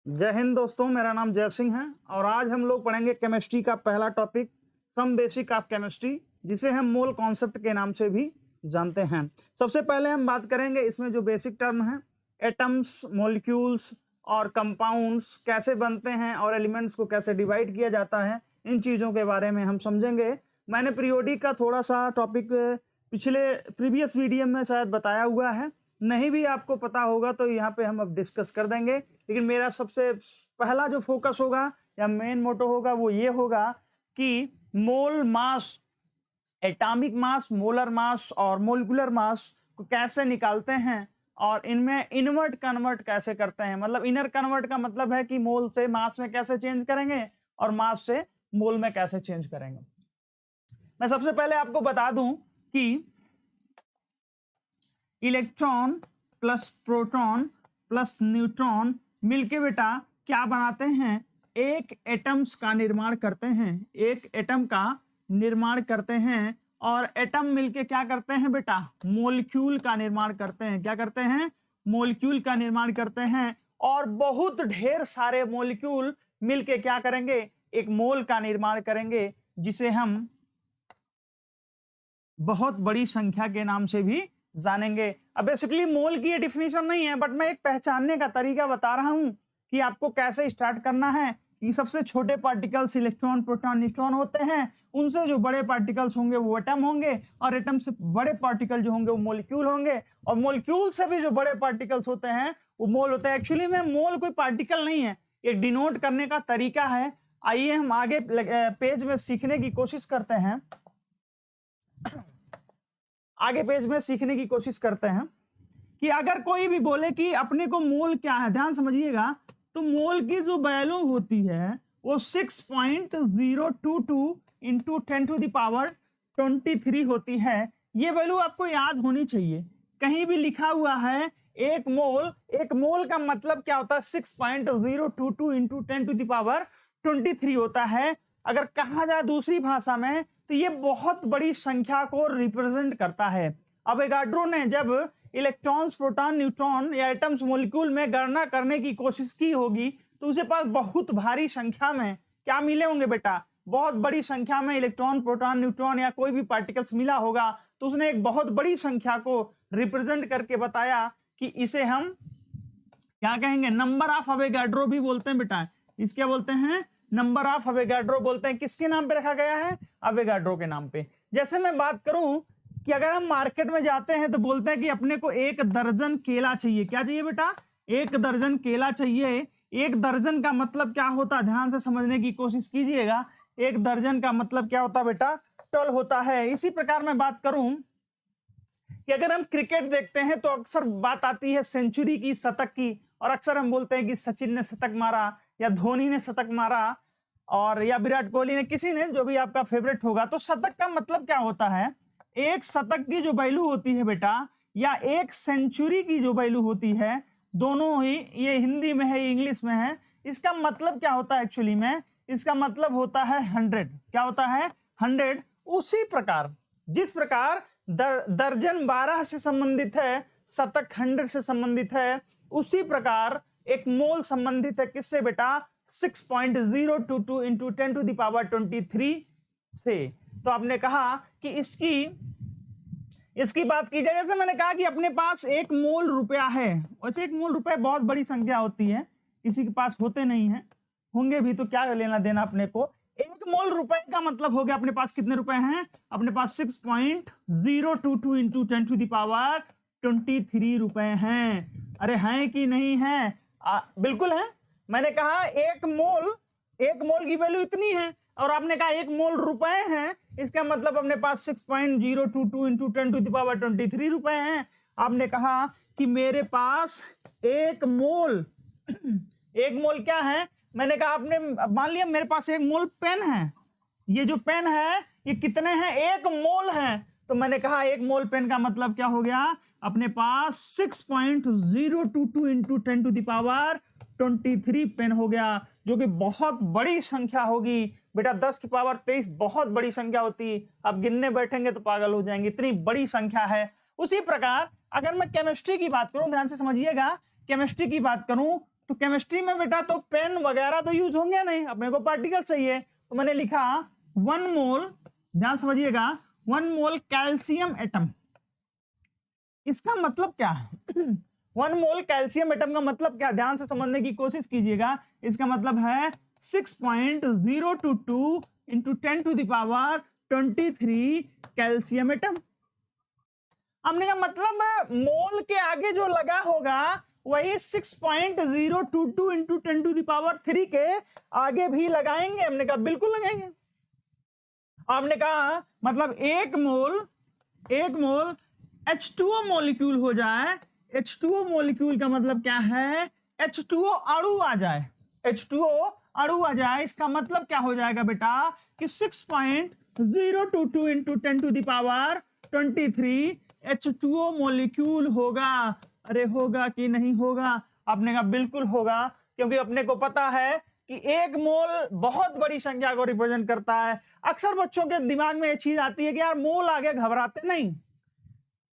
जय हिंद दोस्तों, मेरा नाम जय सिंह है और आज हम लोग पढ़ेंगे केमिस्ट्री का पहला topic some basic of chemistry, जिसे हम मोल कॉन्सेप्ट के नाम से भी जानते हैं। सबसे पहले हम बात करेंगे इसमें जो बेसिक टर्म है, एटम्स, मॉलिक्यूल्स और कंपाउंड्स कैसे बनते हैं और एलिमेंट्स को कैसे डिवाइड किया जाता है, इन चीज़ों के बारे में हम समझेंगे। मैंने पीरियोडिक का थोड़ा सा टॉपिक प्रीवियस वीडियो में शायद बताया हुआ है, नहीं भी आपको पता होगा तो यहाँ पे हम अब डिस्कस कर देंगे। लेकिन मेरा सबसे पहला जो फोकस होगा या मेन मोटो होगा वो ये होगा कि मोल मास, एटॉमिक मास, मोलर मास और मोलिकुलर मास को कैसे निकालते हैं और इनमें इनवर्ट कन्वर्ट कैसे करते हैं। मतलब इनर कन्वर्ट का मतलब है कि मोल से मास में कैसे चेंज करेंगे और मास से मोल में कैसे चेंज करेंगे। मैं सबसे पहले आपको बता दूं कि electron plus proton plus neutron मिलके बेटा क्या बनाते हैं, एक एटम्स का निर्माण करते हैं, एक एटम का निर्माण करते हैं और एटम मिलके क्या करते हैं बेटा, मॉलिक्यूल का निर्माण करते हैं। क्या करते हैं? मॉलिक्यूल का निर्माण करते हैं और बहुत ढेर सारे मॉलिक्यूल मिलके क्या करेंगे, एक मोल का निर्माण करेंगे, जिसे हम बहुत बड़ी संख्या के नाम से भी जानेंगे। अब बेसिकली मोल की ये डिफिनेशन नहीं है, बट मैं एक पहचानने का तरीका बता रहा हूं कि आपको कैसे स्टार्ट करना है। कि सबसे छोटे पार्टिकल्स इलेक्ट्रॉन, प्रोटॉन, न्यूट्रॉन होते हैं, उनसे जो बड़े पार्टिकल्स होंगे वो एटम होंगे और एटम से बड़े पार्टिकल जो होंगे वो मॉलिक्यूल होंगे और मॉलिक्यूल से भी जो बड़े पार्टिकल्स होते हैं वो मोल होते हैं। एक्चुअली में मोल कोई पार्टिकल नहीं है, एक डिनोट करने का तरीका है। आइए हम आगे पेज में सीखने की कोशिश करते हैं, आगे पेज में सीखने की कोशिश करते हैं कि अगर कोई भी बोले कि अपने को मोल क्या है, ध्यान समझिएगा, तो मोल की जो वैल्यू होती है वो 6.022 इंटू 10⁻23 होती है। ये वैल्यू आपको याद होनी चाहिए। कहीं भी लिखा हुआ है एक मोल का मतलब क्या होता है, 6.022 इंटू 10⁻23 होता है। अगर कहा जाए दूसरी भाषा में तो ये बहुत बड़ी संख्या को रिप्रेजेंट करता है। अवोगाड्रो ने जब इलेक्ट्रॉन्स, प्रोटॉन, न्यूट्रॉन या एटम्स, मॉलिक्यूल में गणना करने की कोशिश की होगी तो उसे पास बहुत भारी संख्या में क्या मिले होंगे बेटा, बहुत बड़ी संख्या में इलेक्ट्रॉन, प्रोटॉन, न्यूट्रॉन या कोई भी पार्टिकल्स मिला होगा। तो उसने एक बहुत बड़ी संख्या को रिप्रेजेंट करके बताया कि इसे हम क्या कहेंगे, नंबर ऑफ अवोगाड्रो भी बोलते हैं बेटा। इसके बोलते हैं नंबर ऑफ अवोगाड्रो बोलते हैं। किसके नाम पे रखा गया है? अवोगाड्रो के नाम पे। जैसे मैं बात करूं कि अगर हम मार्केट में जाते हैं तो बोलते हैं कि अपने को 1 दर्जन केला चाहिए। क्या चाहिए बेटा? 1 दर्जन केला चाहिए। 1 दर्जन का मतलब क्या होता है, ध्यान से समझने की कोशिश कीजिएगा। 1 दर्जन का मतलब क्या होता है बेटा? 12 होता है। इसी प्रकार मैं बात करूं कि अगर हम क्रिकेट देखते हैं तो अक्सर बात आती है सेंचुरी की, शतक की, और अक्सर हम बोलते हैं कि सचिन ने शतक मारा या धोनी ने शतक मारा और या विराट कोहली ने, किसी ने, जो भी आपका फेवरेट होगा। तो शतक का मतलब क्या होता है? एक शतक की जो वैल्यू होती है बेटा या एक सेंचुरी की जो वैल्यू होती है, दोनों ही, ये हिंदी में है, इंग्लिश में है, इसका मतलब क्या होता है एक्चुअली में? इसका मतलब होता है 100। क्या होता है? 100। उसी प्रकार जिस प्रकार दर्जन 12 से संबंधित है, शतक 100 से संबंधित है, उसी प्रकार एक मोल संबंधित है किससे बेटा? 6.022 इंटू 10⁻23 से। तो आपने कहा कि इसकी बात की जाए, जैसे मैंने कहा कि अपने पास 1 मोल रुपया है। वैसे 1 मोल रुपया बहुत बड़ी संख्या होती है, किसी के पास होते नहीं है, होंगे भी तो क्या लेना देना अपने को। 1 मोल रुपए का मतलब हो गया अपने पास कितने रुपए हैं? अपने पास 6.022 इंटू 10⁻23 रुपए हैं। अरे हैं कि नहीं है? बिल्कुल है। मैंने कहा 1 मोल की वैल्यू इतनी है और आपने कहा 1 मोल रुपए हैं, इसका मतलब अपने पास 6.022 इंटू 10⁻23 रुपए हैं। आपने कहा कि मेरे पास 1 मोल एक मोल क्या है? मैंने कहा, आपने मान लिया मेरे पास 1 मोल पेन है। ये जो पेन है ये कितने हैं? 1 मोल है। तो मैंने कहा 1 मोल पेन का मतलब क्या हो गया? अपने पास 6.022 इंटू 10⁻23 पेन हो गया, जो कि बहुत बड़ी संख्या होगी बेटा। 10⁻23 बहुत बड़ी संख्या होती है। आप गिनने बैठेंगे तो पागल हो जाएंगे, इतनी बड़ी संख्या है। उसी प्रकार अगर मैं केमिस्ट्री की बात करूं, ध्यान से समझिएगा, केमिस्ट्री की बात करूं तो केमिस्ट्री में बेटा तो पेन वगैरह तो यूज होंगे नहीं, अपने को पार्टिकल चाहिए। तो मैंने लिखा 1 मोल, ध्यान समझिएगा, 1 मोल कैल्शियम एटम। इसका मतलब क्या है? 1 मोल कैल्शियम एटम का मतलब क्या, ध्यान से समझने की कोशिश कीजिएगा। इसका मतलब है 6.022 इंटू 10⁻23 कैल्शियम एटम। हमने का मतलब मोल के आगे जो लगा होगा वही 6.022 इंटू 10⁻3 के आगे भी लगाएंगे। हमने कहा बिल्कुल लगाएंगे। आपने कहा मतलब एक मोल H2O मॉलिक्यूल हो जाए। H2O मॉलिक्यूल का मतलब क्या है? H2O अणु आ जाए, H2O अणु आ जाए। इसका मतलब क्या हो जाएगा बेटा कि 6.022 इंटू 10⁻23 H2O मॉलिक्यूल होगा। अरे होगा कि नहीं होगा? आपने कहा बिल्कुल होगा, क्योंकि अपने को पता है कि एक मोल बहुत बड़ी संख्या को रिप्रेजेंट करता है। अक्सर बच्चों के दिमाग में ये चीज आती है कि यार मोल आगे घबराते नहीं।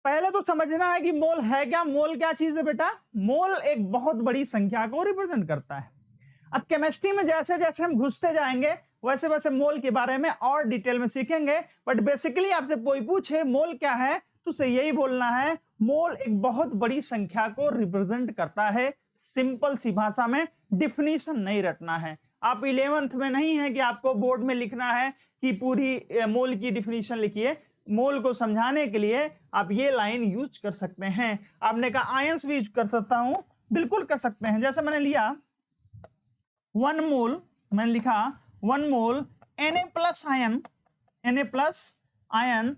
पहले तो समझना है कि मोल है क्या। मोल क्या चीज है बेटा? मोल एक बहुत बड़ी संख्या को रिप्रेजेंट करता है। अब केमिस्ट्री में जैसे जैसे हम घुसते जाएंगे वैसे वैसे मोल के बारे में और डिटेल में सीखेंगे। बट बेसिकली आपसे कोई पूछे मोल क्या है तो उसे यही बोलना है, मोल एक बहुत बड़ी संख्या को रिप्रेजेंट करता है। सिंपल सी भाषा में, डिफिनीशन नहीं रटना है। आप 11th में नहीं है कि आपको बोर्ड में लिखना है कि पूरी मोल की डिफिनीशन लिखिए। मोल को समझाने के लिए आप ये लाइन यूज कर सकते हैं। आपने कहा आयंस भी यूज कर सकता हूं, बिल्कुल कर सकते हैं। जैसे मैंने लिया 1 मोल, मैंने लिखा 1 मोल Na प्लस आयन।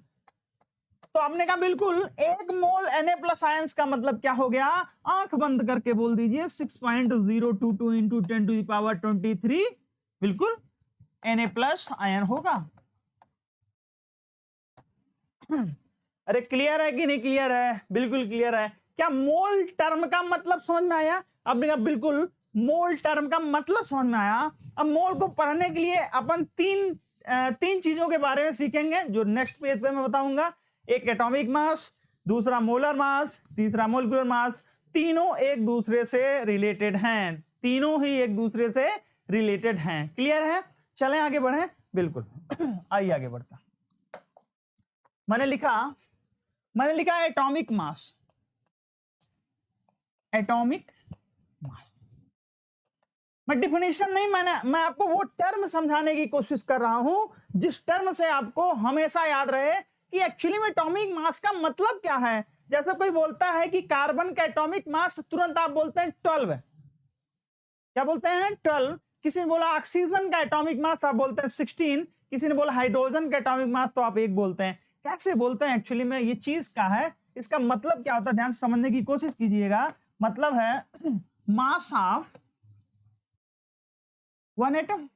तो आपने कहा बिल्कुल एक मोल Na प्लस आयंस का मतलब क्या हो गया? आंख बंद करके बोल दीजिए 6.022 इंटू 10⁻23 बिल्कुल Na प्लस आयन होगा। अरे क्लियर है कि नहीं क्लियर है? बिल्कुल क्लियर है। क्या मोल टर्म का मतलब समझ में आया? आपने कहा बिल्कुल मोल टर्म का मतलब समझ में आया। अब मोल को पढ़ने के लिए अपन तीन चीजों के बारे में सीखेंगे जो नेक्स्ट पेज पे मैं बताऊंगा। एक एटॉमिक मास, दूसरा मोलर मास, तीसरा मोलिकुलर मास। तीनों एक दूसरे से रिलेटेड हैं, तीनों ही एक दूसरे से रिलेटेड हैं। क्लियर है? चलें आगे बढ़े। बिल्कुल आइए आगे बढ़ता। मैंने लिखा एटॉमिक मास। एटॉमिक मास मैं डिफिनेशन नहीं, मैं आपको वो टर्म समझाने की कोशिश कर रहा हूं जिस टर्म से आपको हमेशा याद रहे कि एक्चुअली में एटॉमिक मास का मतलब क्या है। जैसे कोई बोलता है कि कार्बन का एटॉमिक मास, तुरंत आप बोलते हैं 12। क्या बोलते हैं? 12। किसी ने बोला ऑक्सीजन का एटॉमिक मास, आप बोलते हैं 16। किसी ने बोला हाइड्रोजन का एटॉमिक मास, तो आप 1 बोलते हैं। कैसे बोलते हैं? एक्चुअली में ये चीज क्या है, इसका मतलब क्या होता है, ध्यान से समझने की कोशिश कीजिएगा। मतलब है mass of 1 atom,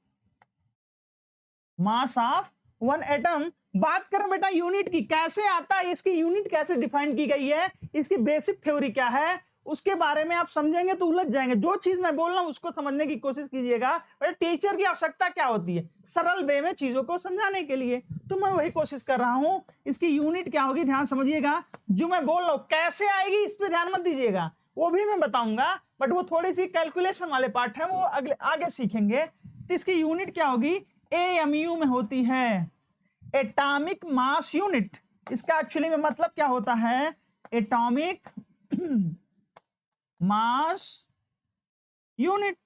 mass of 1 atom. बात करें बेटा यूनिट की, कैसे आता है, इसकी यूनिट कैसे डिफाइन की गई है, इसकी बेसिक थ्योरी क्या है, उसके बारे में आप समझेंगे तो उलझ जाएंगे। जो चीज मैं बोल रहा हूं उसको समझने की कोशिश कीजिएगा। टीचर की आवश्यकता क्या होती है? सरल वे में चीजों को समझाने के लिए। तो मैं वही कोशिश कर रहा हूं। इसकी यूनिट क्या होगी, ध्यान समझिएगा। जो मैं बोल रहा हूं कैसे आएगी इस पर ध्यान मत दीजिएगा, वो भी मैं बताऊंगा, बट वो थोड़ी सी कैलकुलेशन वाले पार्ट है, वो अगले आगे सीखेंगे। तो इसकी यूनिट क्या होगी? AMU में होती है, एटॉमिक मास यूनिट। इसका एक्चुअली में मतलब क्या होता है? Atomic mass unit.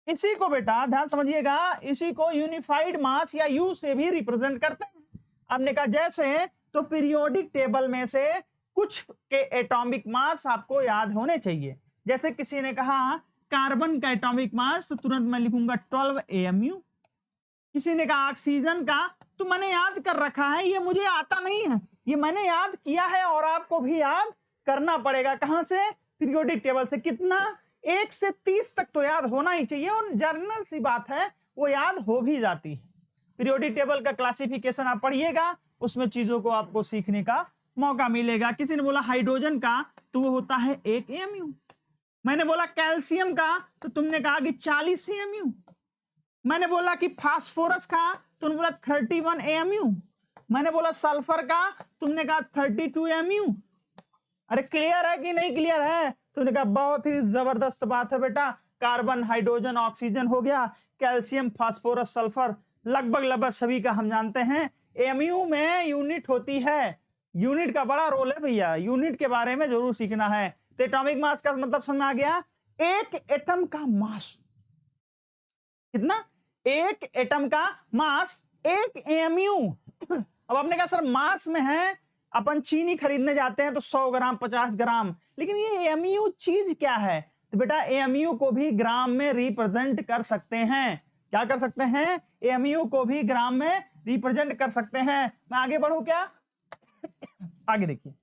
इसी को बेटा ध्यान समझिएगा, इसी को यूनिफाइड मास या यू से भी रिप्रेजेंट करते हैं। हमने कहा जैसे तो पीरियोडिक टेबल में से कुछ के एटॉमिक मास आपको याद होने चाहिए। जैसे किसी ने कहा कार्बन का एटॉमिक मास, तो तुरंत मैं लिखूंगा 12 AMU। किसी ने कहा ऑक्सीजन का, तो मैंने याद कर रखा है, ये मुझे आता नहीं है, ये मैंने याद किया है और आपको भी याद करना पड़ेगा। कहां से? पीरियोडिक टेबल से। कितना? 1 से 30 तक तो याद होना ही चाहिए, और जर्नल सी बात है वो याद हो भी जाती है। पीरियोडिक टेबल का क्लासिफिकेशन आप पढ़िएगा, उसमें चीजों को आपको सीखने का मौका मिलेगा। किसी ने बोला हाइड्रोजन का, तो वो होता है 1 AMU। मैंने बोला कैल्शियम का, तो तुमने कहा कि 40 AMU। मैंने बोला कि फास्फोरस का, तुमने बोला 31 AMU। मैंने बोला सल्फर का, तुमने कहा 32 AMU। अरे क्लियर है कि नहीं क्लियर है? तो उन्होंने कहा बहुत ही जबरदस्त बात है बेटा, कार्बन, हाइड्रोजन, ऑक्सीजन हो गया, कैल्शियम, फास्फोरस, सल्फर, लगभग सभी का हम जानते हैं। एमयू में यूनिट होती है, यूनिट का बड़ा रोल है भैया, यूनिट के बारे में जरूर सीखना है। तो एटॉमिक मास का मतलब समझ में आ गया, एक एटम का मास कितना, एक एटम का मास एक एमयू। अब आपने कहा सर मास में है, अपन चीनी खरीदने जाते हैं तो 100 ग्राम 50 ग्राम, लेकिन ये एमयू चीज क्या है? तो बेटा एमयू को भी ग्राम में रिप्रेजेंट कर सकते हैं। क्या कर सकते हैं? एमयू को भी ग्राम में रिप्रेजेंट कर सकते हैं। मैं आगे बढ़ू क्या? आगे देखिए,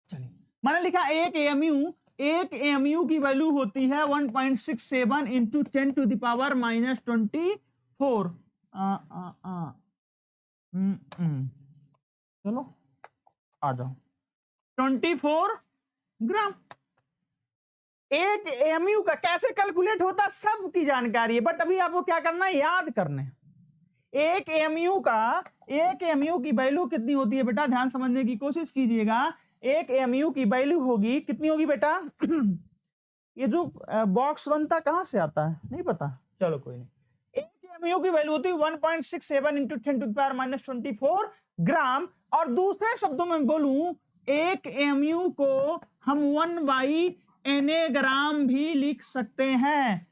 चलिए मैंने लिखा एक एमयू की वैल्यू होती है 1.67 इंटू 10 टू द पावर -24। चलो आ जाओ, 24 ग्राम। एक एमयू का कैसे कैलकुलेट होता सब की जानकारी है, बट अभी आपको क्या करना है, याद करने। एक एमयू की वैल्यू कितनी होती है बेटा, ध्यान समझने की कोशिश कीजिएगा। एक एमयू की वैल्यू होगी कितनी होगी बेटा? ये जो बॉक्स बनता कहां से आता है नहीं पता, चलो कोई नहीं। एक एमयू की वैल्यू होती है 1.67 इंटू 10 टू द पावर -24 ग्राम। और दूसरे शब्दों में बोलूं, एक एमयू को हम 1/Na ग्राम भी लिख सकते हैं,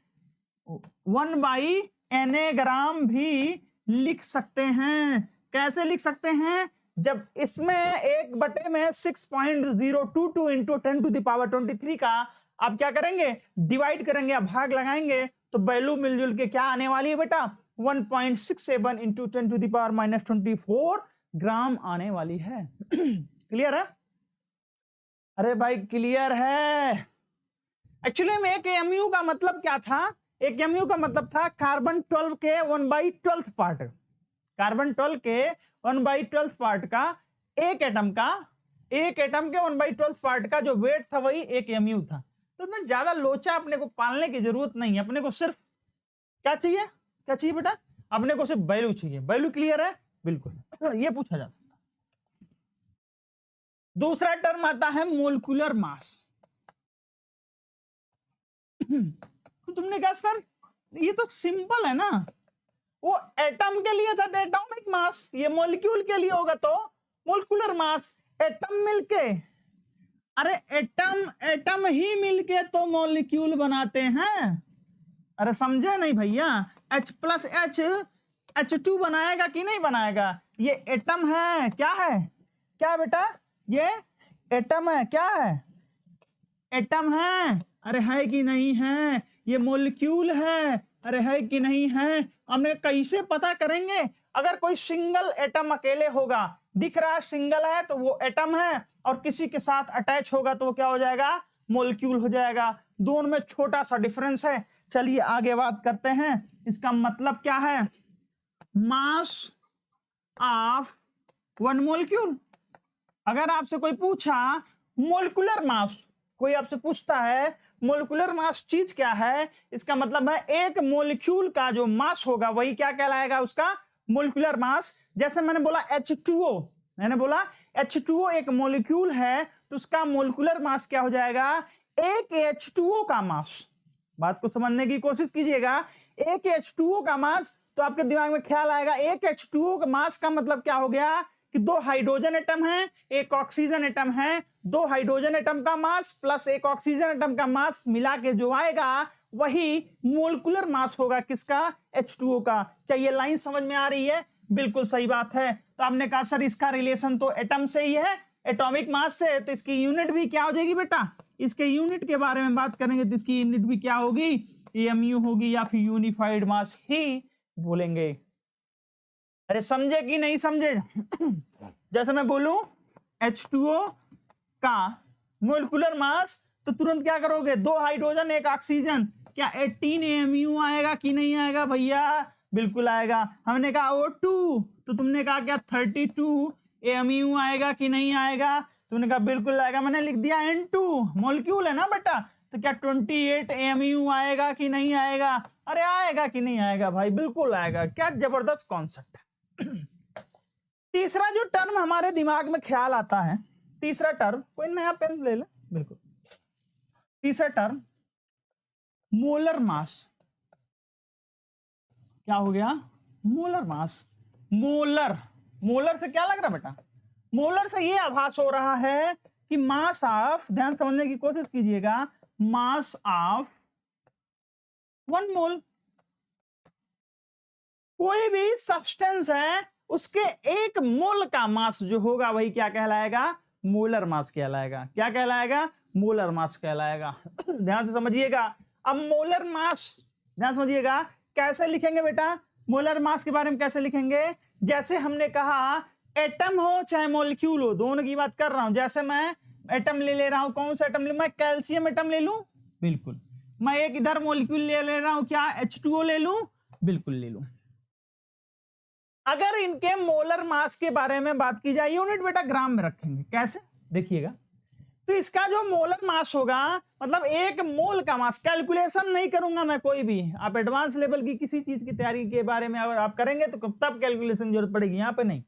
1/Na ग्राम भी लिख सकते हैं। कैसे लिख सकते हैं? जब इसमें 1/6.022 इंटू 10 टू द पावर 23 का आप क्या करेंगे, डिवाइड करेंगे, आप भाग लगाएंगे, तो वैल्यू मिलजुल के क्या आने वाली है बेटा, 1.67 इंटू 10 टू द पावर -24 ग्राम आने वाली है। क्लियर है? अरे भाई क्लियर है। एक्चुअली में एक एमयू का मतलब क्या था? एक एमयू का मतलब था कार्बन 12 के 1/12 पार्ट, कार्बन 12 के 1/12 पार्ट का, एक एटम के 1/12 पार्ट का जो वेट था वही एक एमयू था। तो इतना ज्यादा लोचा अपने को पालने की जरूरत नहीं है, अपने को सिर्फ क्या चाहिए, क्या चाहिए बेटा, अपने को सिर्फ वैल्यू चाहिए। वैल्यू क्लियर है? बिल्कुल, तो ये पूछा जा सकता। दूसरा टर्म आता है मोलिक्यूलर मास। तो तुमने कहा सर ये तो सिंपल है ना, वो एटम के लिए था तो एटॉमिक मास, ये मॉलिक्यूल के लिए होगा तो मोलिक्यूलर मास। एटम मिलके, अरे एटम ही मिलके तो मॉलिक्यूल बनाते हैं। अरे समझे नहीं भैया, H+H H2 बनाएगा कि नहीं बनाएगा? ये एटम है, क्या है, क्या बेटा, ये एटम है, क्या है, एटम है। अरे है कि नहीं है? ये मॉलिक्यूल है, अरे है कि नहीं है? हमने कैसे पता करेंगे? अगर कोई सिंगल एटम अकेले होगा, दिख रहा है सिंगल है तो वो एटम है, और किसी के साथ अटैच होगा तो वो क्या हो जाएगा, मॉलिक्यूल हो जाएगा। दोनों में छोटा सा डिफरेंस है। चलिए आगे बात करते हैं, इसका मतलब क्या है, मास ऑफ वन मॉलिक्यूल। अगर आपसे कोई पूछा मोलिकुलर मास, कोई आपसे पूछता है मोलिकुलर मास चीज क्या है, इसका मतलब है एक मॉलिक्यूल का जो मास होगा वही क्या कहलाएगा, उसका मोलिकुलर मास। जैसे मैंने बोला H2O, मैंने बोला H2O एक मॉलिक्यूल है तो उसका मोलिकुलर मास क्या हो जाएगा, एक H2O का मास। बात को समझने की कोशिश कीजिएगा, एक H2O का मास, तो आपके दिमाग में ख्याल आएगा एक H2O का मास का मतलब क्या हो गया कि दो हाइड्रोजन एटम है, एक ऑक्सीजन एटम है, दो हाइड्रोजन एटम का मास प्लस एक ऑक्सीजन एटम का मास मिला के जो आएगा वही मोलिकुलर मास होगा, किसका, H2O का। क्या ये लाइन समझ में आ रही है? बिल्कुल सही बात है। तो आपने कहा सर इसका रिलेशन तो एटम से ही है, एटॉमिक मास से, तो इसकी यूनिट भी क्या हो जाएगी बेटा, इसके यूनिट के बारे में बात करेंगे तो इसकी यूनिट भी क्या होगी, एमयू होगी, या फिर यूनिफाइड मास ही बोलेंगे। अरे समझे कि नहीं समझे? जैसे मैं बोलूं H2O का मोलिकुलर मास, तो तुरंत क्या करोगे, दो हाइड्रोजन एक ऑक्सीजन, क्या 18 AMU आएगा कि नहीं आएगा भैया? बिल्कुल आएगा। हमने कहा O2, तो तुमने कहा क्या 32 AMU आएगा कि नहीं आएगा? तुमने कहा बिल्कुल आएगा। मैंने लिख दिया N2, मॉलिक्यूल है ना बेटा, तो क्या 28 AMU आएगा कि नहीं आएगा? अरे आएगा कि नहीं आएगा भाई? बिल्कुल आएगा। क्या जबरदस्त कॉन्सेप्ट है। तीसरा जो टर्म हमारे दिमाग में ख्याल आता है, तीसरा टर्म, कोई नया पेन ले ले, बिल्कुल। तीसरा टर्म मोलर मास, क्या हो गया? Molar mass. मोलर, मोलर से क्या लग रहा बेटा? मोलर से ये आभास हो रहा है कि मास ऑफ, ध्यान समझने की कोशिश कीजिएगा, मास ऑफ 1 मोल। कोई भी सब्सटेंस है उसके 1 मोल का मास जो होगा वही क्या कहलाएगा? मोलर मास कहलाएगा। क्या कहलाएगा? मोलर मास कहलाएगा। ध्यान से समझिएगा। अब मोलर मास, ध्यान समझिएगा, कैसे लिखेंगे बेटा? मोलर मास के बारे में कैसे लिखेंगे? जैसे हमने कहा एटम हो चाहे मॉलिक्यूल हो, दोनों की बात कर रहा हूं। जैसे मैं एटम ले रहा हूं, कौन सा एटम ले? मैं कैल्शियम एटम ले लूं, बिल्कुल। मैं एक इधर मॉलिक्यूल ले रहा हूं, क्या H2O ले लूं, बिल्कुल ले लूं। अगर इनके मोलर मास के बारे में बात की जाए, यूनिट बेटा ग्राम में रखेंगे। कैसे? देखिएगा, तो इसका जो मोलर मास होगा, मतलब 1 मोल का मास, कैलकुलेशन नहीं करूंगा मैं कोई भी। आप एडवांस लेवल की किसी चीज की तैयारी के बारे में अगर आप करेंगे तो तब कैलकुलेशन जरूरत पड़ेगी, यहां पे नहीं।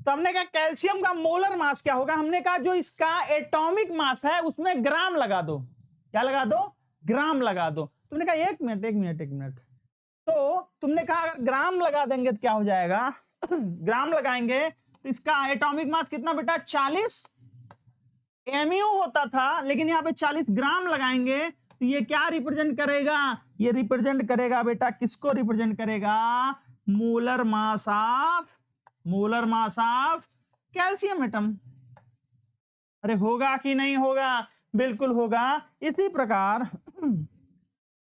तो हमने कहा कैल्शियम का मोलर मास क्या होगा? हमने कहा जो इसका एटॉमिक मास है उसमें ग्राम लगा दो। क्या लगा दो? ग्राम लगा दो। तुमने कहा एक मिनट, तो तुमने कहा अगर ग्राम लगा देंगे तो क्या हो जाएगा? ग्राम लगाएंगे तो इसका एटॉमिक मास कितना बेटा? 40 mu होता था, लेकिन यहाँ पे 40 ग्राम लगाएंगे तो ये क्या रिप्रेजेंट करेगा? ये रिप्रेजेंट करेगा बेटा, किसको रिप्रेजेंट करेगा? Molar mass of calcium atom. अरे होगा कि नहीं होगा? बिल्कुल होगा।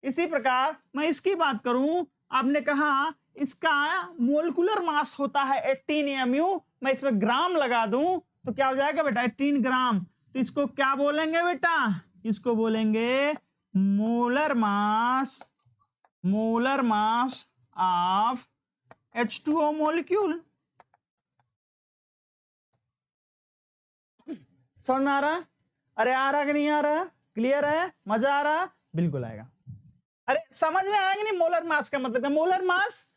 इसी प्रकार मैं इसकी बात करूं, आपने कहा इसका मोलिकुलर मास होता है 18 mu, मैं इसमें ग्राम लगा दूं तो क्या हो जाएगा बेटा? 18 ग्राम। तो इसको क्या बोलेंगे बेटा? इसको बोलेंगे molar mass of H2O molecule. समझ में आ रहा? अरे आ रहा कि नहीं आ रहा? क्लियर है? मजा आ रहा? बिल्कुल आएगा। अरे समझ में आएगा नहीं मोलर मास का मतलब? मोलर मास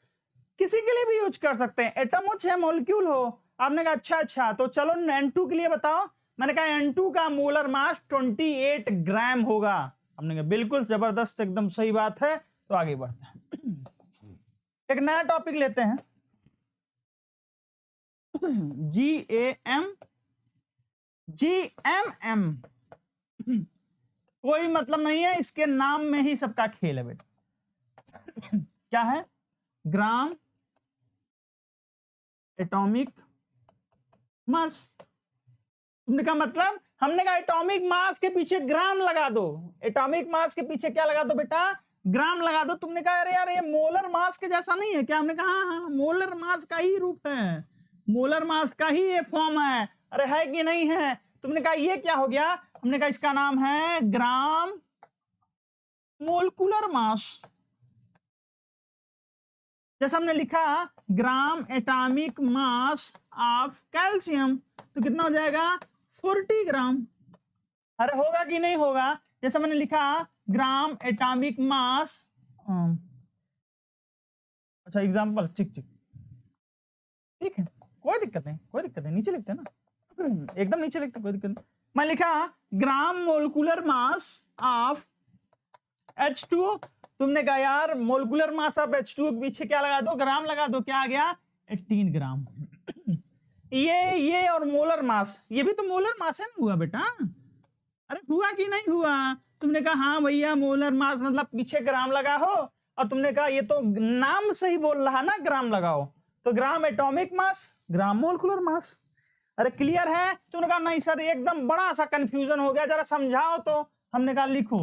किसी के लिए भी यूज कर सकते हैं, एटम हो चाहे मॉलिक्यूल हो। आपने कहा अच्छा, तो चलो N2 के लिए बताओ। मैंने कहा N2 का मोलर मास 28 ग्राम होगा। हमने कहा बिल्कुल जबरदस्त, एकदम सही बात है। तो आगे बढ़ते हैं, एक नया टॉपिक लेते हैं, GAM। कोई मतलब नहीं है, इसके नाम में ही सबका खेल है बेटा। क्या है? Gram atomic mass. तुमने कहा मतलब? हमने कहा एटॉमिक मास के पीछे ग्राम लगा दो। एटॉमिक मास के पीछे क्या लगा दो बेटा? ग्राम लगा दो। तुमने कहा अरे यार ये मोलर मास के जैसा नहीं है क्या? हमने कहा हाँ, मोलर मास का ही रूप है, मोलर मास का ही ये फॉर्म है। अरे है कि नहीं है? तुमने कहा ये क्या हो गया? हमने कहा इसका नाम है ग्राम मोलिकुलर मास। जैसे हमने लिखा gram atomic mass of calcium, तो कितना हो जाएगा? 40 ग्राम। अरे होगा कि नहीं होगा? जैसे मैंने लिखा ग्राम एटॉमिक मास, अच्छा एग्जांपल, ठीक है, कोई दिक्कत नहीं, नीचे लिखते हैं ना, एकदम नीचे लिखते, कोई दिक्कत नहीं। मैं लिखा gram molecular mass of H2O। तुमने कहा यार मोलिकुलर मास ऑफ H2O के पीछे क्या लगा दो? ग्राम लगा दो। क्या आ गया? 18 ग्राम। ये और मोलर मास, ये भी तो मोलर मास है ना? हुआ बेटा? अरे हुआ कि नहीं हुआ? तुमने कहा हाँ भैया मोलर मास मतलब पीछे ग्राम लगा हो, और तुमने कहा ये तो नाम से ही बोल रहा ना ग्राम लगाओ, तो gram atomic mass, gram molecular mass. अरे क्लियर है? तुमने कहा नहीं सर एकदम बड़ा सा कंफ्यूजन हो गया, जरा समझाओ तो। हमने कहा लिखो,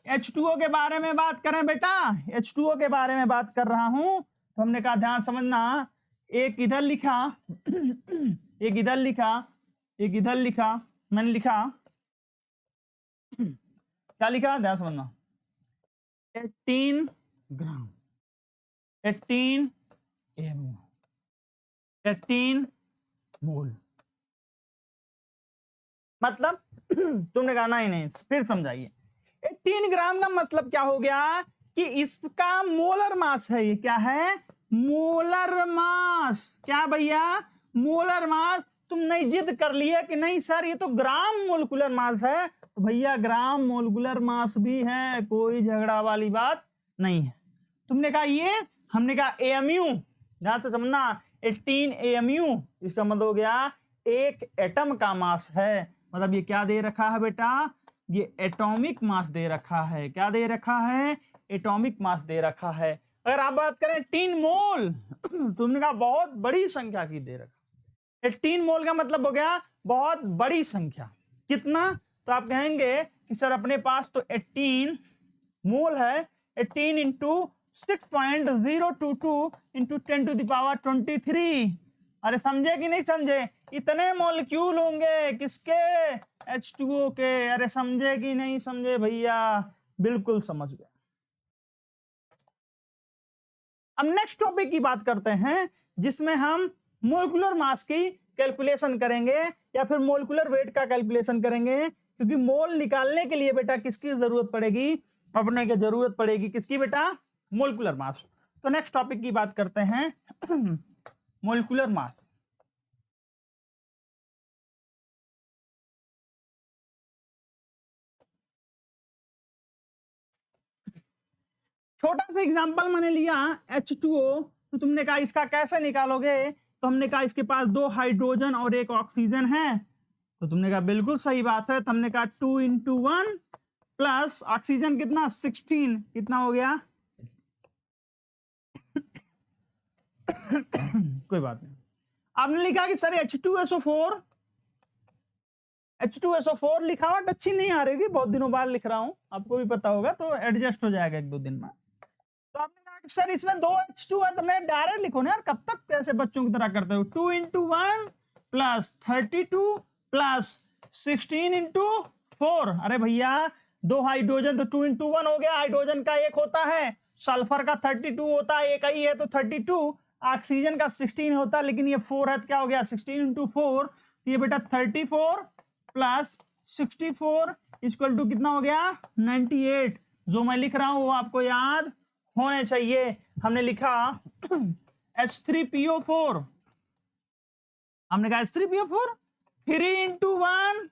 H2O के बारे में बात करें बेटा, H2O के बारे में बात कर रहा हूं। तो हमने कहा ध्यान समझना, एक इधर लिखा, एक इधर लिखा, एक इधर लिखा। मैंने लिखा क्या लिखा? ध्यान समझना, 18 ग्राम, 18 mu, 18 मोल। मतलब तुमने कहा नहीं, फिर समझाइए। 18 ग्राम का मतलब क्या हो गया? कि इसका मोलर मास है। ये क्या है? Molar mass. क्या भैया? Molar mass. तुमने जिद कर लिया कि नहीं सर ये तो ग्राम मोलिकुलर मास है, तो भैया ग्राम मोलिकुलर मास भी है, कोई झगड़ा वाली बात नहीं है। तुमने कहा ये, हमने कहा एएमयू, ध्यान से समझना 18 एएमयू, इसका मतलब हो गया एक एटम का मास है। मतलब ये क्या दे रखा है बेटा, ये एटॉमिक मास दे रखा है। क्या दे रखा है, एटॉमिक मास दे रखा है। अगर आप बात करें 18 मोल, तुमने कहा बहुत बड़ी संख्या की दे रखा। 18 मोल का मतलब हो गया बहुत बड़ी संख्या। कितना, तो आप कहेंगे कि सर अपने पास तो 18 मोल है, 18 इंटू 6.022 इंटू 10⁻23। अरे समझे कि नहीं समझे, इतने मॉलिक्यूल होंगे किसके, H2O के। अरे समझे कि नहीं समझे भैया, बिल्कुल समझ गए। अब नेक्स्ट टॉपिक की बात करते हैं, जिसमें हम मोलिकुलर मास की कैलकुलेशन करेंगे या फिर मोलिकुलर वेट का कैलकुलेशन करेंगे। क्योंकि मोल निकालने के लिए बेटा किसकी जरूरत पड़ेगी, अपने की जरूरत पड़ेगी किसकी बेटा, मोलिकुलर मास। तो नेक्स्ट टॉपिक की बात करते हैं मोलिकुलर मास। छोटा सा एग्जांपल मैंने लिया H2O, तो तुमने कहा इसका कैसे निकालोगे, तो हमने कहा इसके पास 2 हाइड्रोजन और 1 ऑक्सीजन है। तो तुमने कहा बिल्कुल सही बात है, तो हमने कहा 2 इंटू 1 प्लस ऑक्सीजन कितना 16, कितना हो गया कोई बात नहीं। आपने लिखा कि सर H2SO4, H2SO4 लिखावट अच्छी नहीं आ रही, बहुत दिनों बाद लिख रहा हूं, आपको भी पता होगा, तो एडजस्ट हो जाएगा 1-2 दिन में। तो आपने कहा कि सर इसमें 2 H2 है, तो मैं डायरेक्ट लिखो ना यार, कब तक ऐसे बच्चों की तरह करते हो। 2 इंटू 1 प्लस 32 प्लस 16 इंटू 4। अरे भैया 2 हाइड्रोजन, तो 2 इंटू 1 हो गया, हाइड्रोजन का 1 होता है, सल्फर का 32 होता है, एक ही है तो 32, ऑक्सीजन का 16 होता है, लेकिन ये 4 है, क्या हो गया 16 इंटू 4, ये बेटा 34 प्लस 64 इक्वल टू कितना हो गया 98। जो मैं लिख रहा हूं वो आपको याद होने चाहिए। हमने लिखा H3PO4, हमने कहा H3PO4 3 इंटू 1,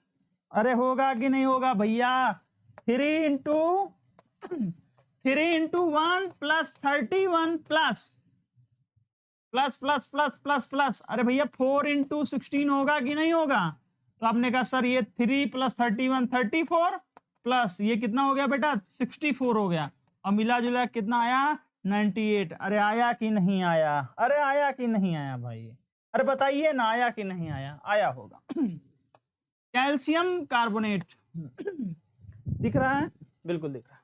अरे होगा कि नहीं होगा भैया, 3 into 1 plus 31 plus plus plus plus plus plus, अरे भैया 4 इंटू 16 होगा कि नहीं होगा। तो आपने कहा सर ये 3 प्लस 31 34 प्लस ये कितना हो गया बेटा 64 हो गया, और मिला जुला कितना आया 98। अरे आया कि नहीं आया, अरे आया कि नहीं आया भाई, अरे बताइए ना आया कि नहीं आया, आया होगा। कैल्शियम कार्बोनेट दिख रहा है, बिल्कुल दिख रहा है।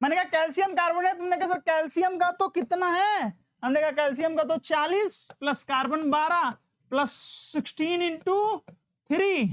मैंने कहा कैल्शियम कार्बोनेट, तुमने कहा सर कैल्शियम का तो कितना है, हमने कहा कैल्शियम का तो 40 प्लस कार्बन 12 प्लस 16 इंटू 3, तो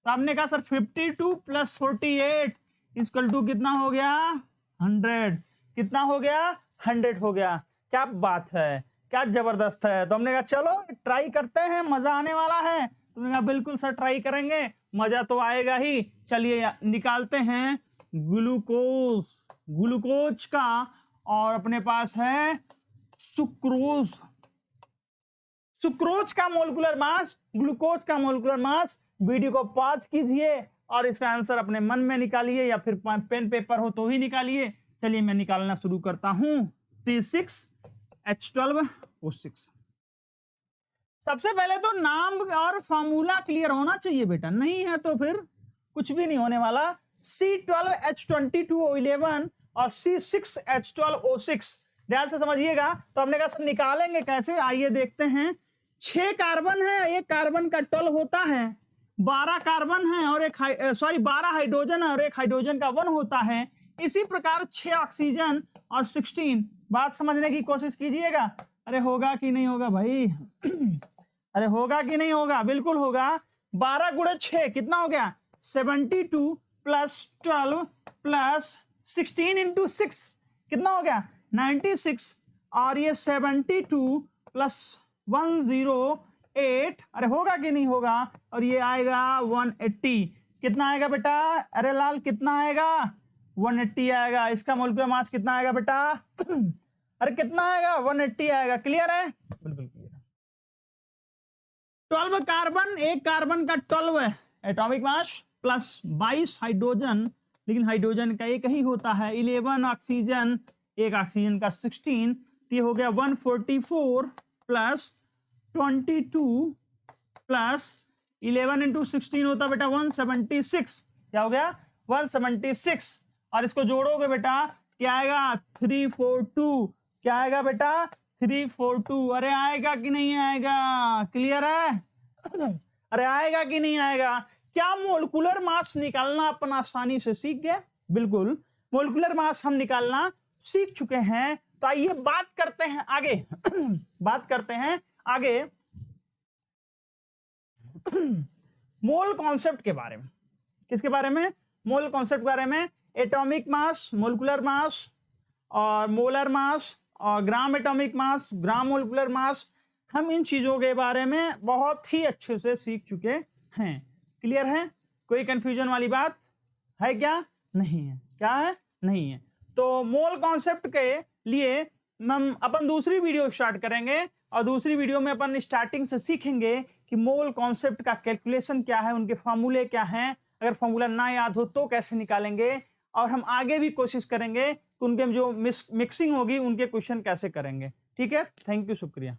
आपने कहा सर 52 प्लस 48 इक्वल टू कितना हो गया 100, कितना हो गया 100 हो गया। क्या बात है, क्या जबरदस्त है। तो हमने कहा चलो ट्राई करते हैं, मजा आने वाला है। तुमने कहा बिल्कुल सर ट्राई करेंगे, मजा तो आएगा ही। चलिए निकालते हैं ग्लूकोज, ग्लूकोज का, और अपने पास है सुक्रोज, सुक्रोज का मोलिकुलर मास, ग्लूकोज का मोलिकुलर मास। वीडियो को पॉज कीजिए और इसका आंसर अपने मन में निकालिए, या फिर पेन पेपर हो तो ही निकालिए। चलिए मैं निकालना शुरू करता हूं। C6H12O6। सबसे पहले तो नाम और फॉर्मूला क्लियर होना चाहिए बेटा, नहीं है तो फिर कुछ भी नहीं होने वाला। C12H22O11 और C6H12O6, ध्यान से समझिएगा। तो हमने कहा सर निकालेंगे कैसे, आइए देखते हैं। 6 कार्बन है, एक कार्बन का 12 होता है, 12 कार्बन है और एक 12 हाइड्रोजन है और एक हाइड्रोजन का 1 होता है। इसी प्रकार 6 ऑक्सीजन और 16। बात समझने की कोशिश कीजिएगा। अरे होगा कि नहीं होगा भाई अरे होगा कि नहीं होगा, बिल्कुल होगा। 12 गुणे 6 कितना हो गया 72 प्लस 12 प्लस 16 इंटू 6 कितना हो गया 96, और ये 72 प्लस 108, अरे होगा कि नहीं होगा, और ये आएगा 180। कितना आएगा बेटा, अरे लाल कितना आएगा 180 आएगा। इसका मोलिकुलर मास कितना आएगा बेटा अरे कितना आएगा 180 आएगा। क्लियर है, बिल्कुल क्लियर। 12 कार्बन, एक कार्बन का 12 एटॉमिक मास प्लस 22 हाइड्रोजन, लेकिन हाइड्रोजन का एक ही होता है। 11 ऑक्सीजन, एक ऑक्सीजन का 16, तो ये हो गया 144 प्लस 22 प्लस 11 इंटू 16 होता बेटा 176। क्या हो गया 176, और इसको जोड़ोगे बेटा क्या आएगा 342। क्या आएगा बेटा 342। अरे आएगा कि नहीं आएगा, क्लियर है? अरे आएगा कि नहीं आएगा? क्या मोलिकुलर मास निकालना अपन आसानी से सीख गए? बिल्कुल, मोलिकुलर मास हम निकालना सीख चुके हैं। तो आइए बात करते हैं आगे बात करते हैं आगे मोल कॉन्सेप्ट के बारे में। किसके बारे में? मोल कॉन्सेप्ट के बारे में। एटॉमिक मास, मोलिकुलर मास और मोलर मास और gram atomic mass, gram molecular mass, हम इन चीजों के बारे में बहुत ही अच्छे से सीख चुके हैं। क्लियर है? कोई कंफ्यूजन वाली बात है क्या? नहीं है। क्या है? नहीं है। तो मोल कॉन्सेप्ट के लिए हम अपन दूसरी वीडियो स्टार्ट करेंगे, और दूसरी वीडियो में अपन स्टार्टिंग से सीखेंगे कि मोल कॉन्सेप्ट का कैलकुलेशन क्या है, उनके फॉर्मूले क्या हैं, अगर फॉर्मूला ना याद हो तो कैसे निकालेंगे, और हम आगे भी कोशिश करेंगे कि उनके जो मिक्सिंग होगी उनके क्वेश्चन कैसे करेंगे। ठीक है, थैंक यू, शुक्रिया।